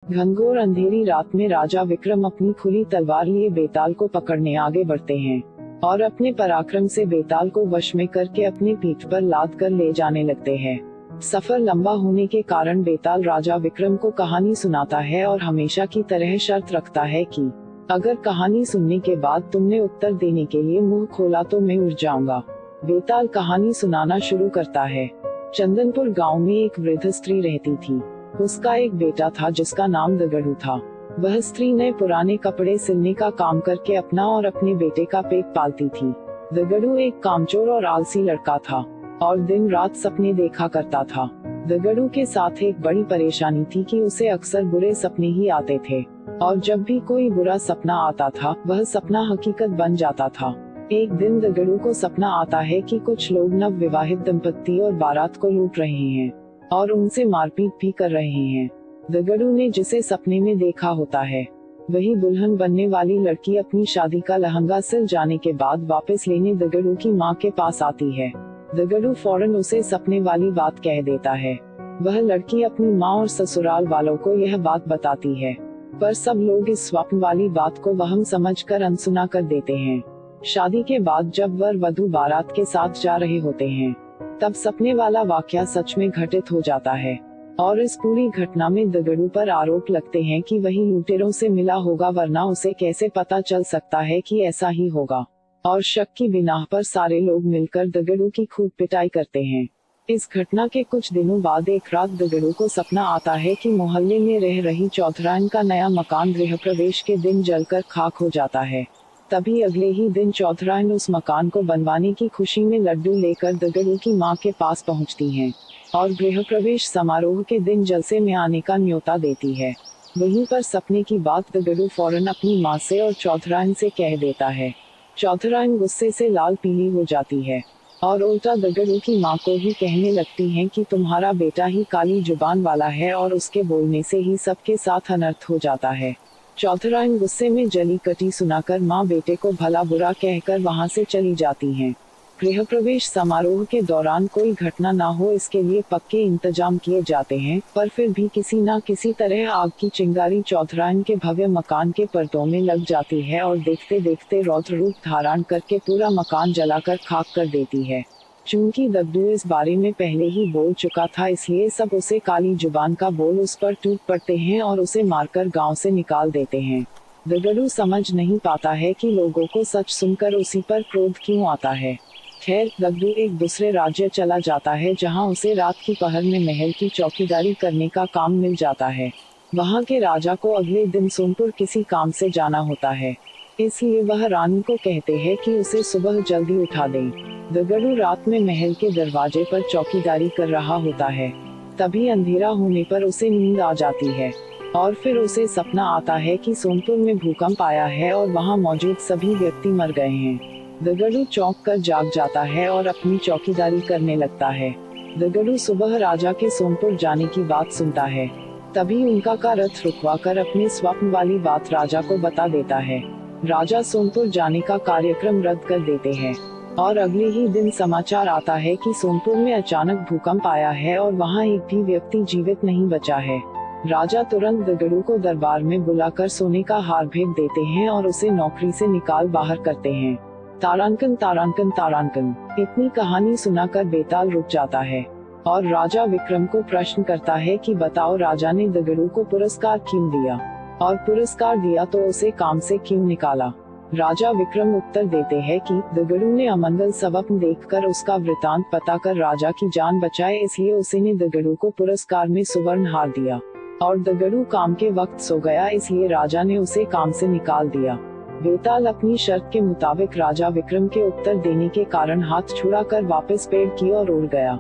घनघोर अंधेरी रात में राजा विक्रम अपनी खुली तलवार लिए बेताल को पकड़ने आगे बढ़ते हैं और अपने पराक्रम से बेताल को वश में करके अपनी पीठ पर लाद कर ले जाने लगते हैं। सफर लंबा होने के कारण बेताल राजा विक्रम को कहानी सुनाता है और हमेशा की तरह शर्त रखता है कि अगर कहानी सुनने के बाद तुमने उत्तर देने के लिए मुंह खोला तो मैं उड़ जाऊंगा। बेताल कहानी सुनाना शुरू करता है। चंदनपुर गांव में एक वृद्ध स्त्री रहती थी। उसका एक बेटा था जिसका नाम दगड़ू था। वह स्त्री ने पुराने कपड़े सिलने का काम करके अपना और अपने बेटे का पेट पालती थी। दगड़ू एक कामचोर और आलसी लड़का था और दिन रात सपने देखा करता था। दगड़ू के साथ एक बड़ी परेशानी थी कि उसे अक्सर बुरे सपने ही आते थे और जब भी कोई बुरा सपना आता था वह सपना हकीकत बन जाता था। एक दिन दगड़ू को सपना आता है कि कुछ लोग नव विवाहित दंपत्ति और बारात को लूट रहे हैं और उनसे मारपीट भी कर रहे हैं। दगड़ू ने जिसे सपने में देखा होता है वही दुल्हन बनने वाली लड़की अपनी शादी का लहंगा सिल जाने के बाद वापस लेने दगड़ू की माँ के पास आती है। दगड़ू फौरन उसे सपने वाली बात कह देता है। वह लड़की अपनी माँ और ससुराल वालों को यह बात बताती है, पर सब लोग इस स्वप्न वाली बात को वहम समझकर अनसुना कर देते हैं। शादी के बाद जब वर वधू बारात के साथ जा रहे होते हैं तब सपने वाला वाकया सच में घटित हो जाता है और इस पूरी घटना में दगड़ू पर आरोप लगते हैं कि वही लुटेरों से मिला होगा, वरना उसे कैसे पता चल सकता है कि ऐसा ही होगा। और शक की बिना पर सारे लोग मिलकर दगड़ू की खूब पिटाई करते हैं। इस घटना के कुछ दिनों बाद एक रात दगड़ू को सपना आता है कि मोहल्ले में रह रही चौधराइन का नया मकान गृह प्रवेश के दिन जलकर खाक हो जाता है। तभी अगले ही दिन चौधराइन उस मकान को बनवाने की खुशी में लड्डू लेकर दगड़ू की मां के पास पहुंचती हैं और गृह प्रवेश समारोह के दिन जलसे में आने का न्योता देती है। वहीं पर सपने की बात दगड़ू फौरन अपनी मां से और चौधराइन से कह देता है। चौधराइन गुस्से से लाल पीली हो जाती है और उल्टा दगड़ू की मां को ही कहने लगती हैं कि तुम्हारा बेटा ही काली जुबान वाला है और उसके बोलने से ही सबके साथ अनर्थ हो जाता है। चौधराइन गुस्से में जली कटी सुनाकर मां बेटे को भला बुरा कहकर वहां से चली जाती हैं। गृह प्रवेश समारोह के दौरान कोई घटना ना हो इसके लिए पक्के इंतजाम किए जाते हैं, पर फिर भी किसी न किसी तरह आग की चिंगारी चौधराइन के भव्य मकान के पर्दों में लग जाती है और देखते देखते रौद्र रूप धारण करके पूरा मकान जलाकर खाक कर देती है। चूंकि दगड़ू इस बारे में पहले ही बोल चुका था इसलिए सब उसे काली जुबान का बोल उस पर टूट पड़ते हैं और उसे मारकर गांव से निकाल देते हैं। दगड़ू समझ नहीं पाता है कि लोगों को सच सुनकर उसी पर क्रोध क्यों आता है। खैर दगड़ू एक दूसरे राज्य चला जाता है जहां उसे रात की पहर में महल की चौकीदारी करने का काम मिल जाता है। वहां के राजा को अगले दिन सोनपुर किसी काम से जाना होता है, इसलिए वह रानी को कहते हैं कि उसे सुबह जल्दी उठा दें। दगड़ू रात में महल के दरवाजे पर चौकीदारी कर रहा होता है। तभी अंधेरा होने पर उसे नींद आ जाती है और फिर उसे सपना आता है कि सोनपुर में भूकंप आया है और वहां मौजूद सभी व्यक्ति मर गए हैं। दगड़ू चौंक कर जाग जाता है और अपनी चौकीदारी करने लगता है। दगड़ू सुबह राजा के सोनपुर जाने की बात सुनता है। तभी उनका का रथ रुकवाकर अपने स्वप्न वाली बात राजा को बता देता है। राजा सोनपुर जाने का कार्यक्रम रद्द कर देते हैं और अगले ही दिन समाचार आता है कि सोनपुर में अचानक भूकंप आया है और वहां एक भी व्यक्ति जीवित नहीं बचा है। राजा तुरंत दगड़ू को दरबार में बुलाकर सोने का हार भेंट देते हैं और उसे नौकरी से निकाल बाहर करते हैं। तारांकन तारांकन तारांकन इतनी कहानी सुनाकर बेताल रुक जाता है और राजा विक्रम को प्रश्न करता है कि बताओ राजा ने दगड़ू को पुरस्कार क्यों दिया, और पुरस्कार दिया तो उसे काम से क्यों निकाला। राजा विक्रम उत्तर देते हैं कि दगड़ू ने अमंगल स्वप्न देखकर उसका वृतांत पता कर राजा की जान बचाए, इसलिए उसने दगड़ू को पुरस्कार में सुवर्ण हार दिया और दगड़ू काम के वक्त सो गया, इसलिए राजा ने उसे काम से निकाल दिया। बेताल अपनी शर्त के मुताबिक राजा विक्रम के उत्तर देने के कारण हाथ छुड़ाकर वापस पेड़ की ओर उड़ गया।